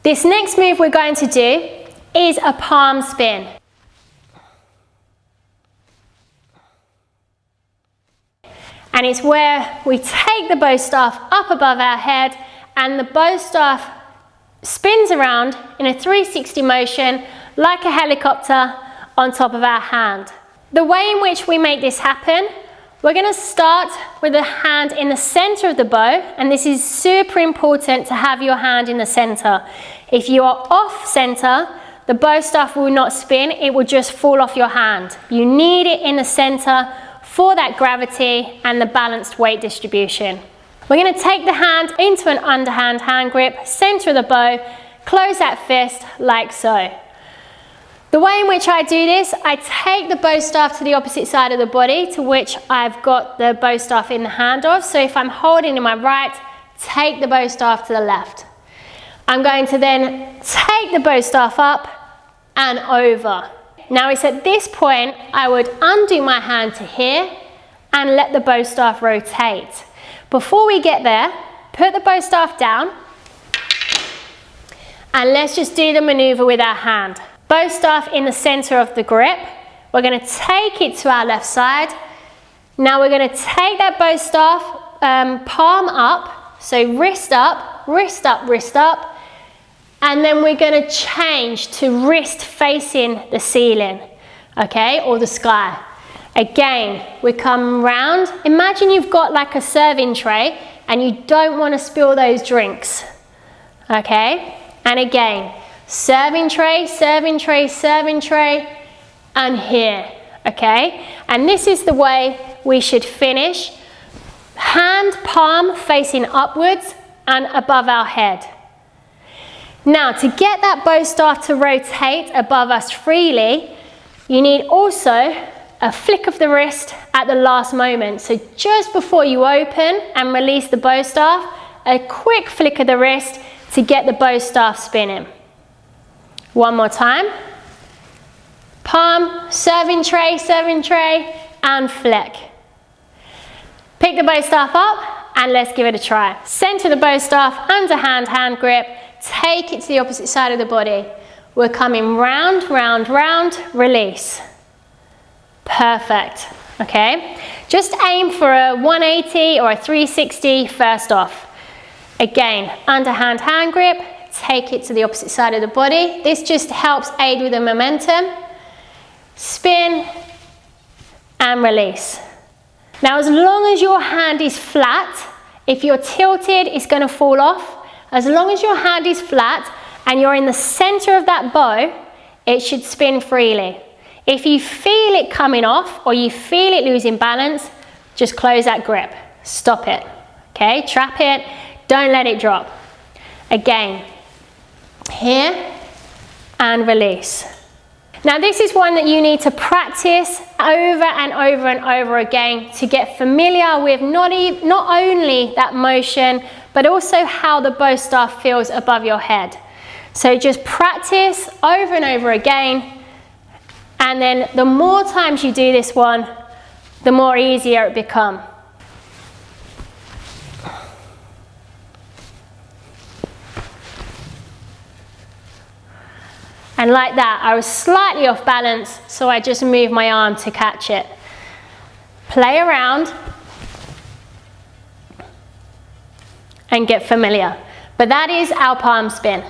This next move we're going to do is a palm spin. And it's where we take the bow staff up above our head and the bow staff spins around in a 360 motion like a helicopter on top of our hand. The way in which we make this happen, we're going to start with the hand in the center of the bow, and this is super important to have your hand in the center. If you are off center, the bow staff will not spin, it will just fall off your hand. You need it in the center for that gravity and the balanced weight distribution. We're going to take the hand into an underhand hand grip, center of the bow, close that fist like so. The way in which I do this, I take the bow staff to the opposite side of the body to which I've got the bow staff in the hand of. So if I'm holding in my right, take the bow staff to the left. I'm going to then take the bow staff up and over. Now it's at this point I would undo my hand to here and let the bow staff rotate. Before we get there, put the bow staff down and let's just do the maneuver with our hand. Bow staff in the center of the grip. We're going to take it to our left side. Now we're going to take that bow staff, palm up, so wrist up, wrist up, wrist up, and then we're going to change to wrist facing the ceiling, okay, or the sky. Again, we come round. Imagine you've got like a serving tray and you don't want to spill those drinks, okay? And again, serving tray, serving tray, serving tray, and here, okay? And this is the way we should finish. Hand, palm facing upwards and above our head. Now, to get that bow staff to rotate above us freely, you need also a flick of the wrist at the last moment. So just before you open and release the bow staff, a quick flick of the wrist to get the bow staff spinning. One more time. Palm, serving tray, and flick. Pick the bow staff up and let's give it a try. Center the bow staff, underhand hand grip, take it to the opposite side of the body. We're coming round, round, round, release. Perfect, okay? Just aim for a 180 or a 360 first off. Again, underhand hand grip, take it to the opposite side of the body. This just helps aid with the momentum. Spin and release. Now, as long as your hand is flat, if you're tilted, it's going to fall off. As long as your hand is flat and you're in the center of that bow, it should spin freely. If you feel it coming off or you feel it losing balance, just close that grip. Stop it, okay? Trap it, don't let it drop. Again, here and release. Now this is one that you need to practice over and over and over again to get familiar with not only that motion, but also how the bow staff feels above your head. So just practice over and over again, and then the more times you do this one, the more easier it becomes. And like that, I was slightly off balance, so I just moved my arm to catch it. Play around and get familiar. But that is our palm spin.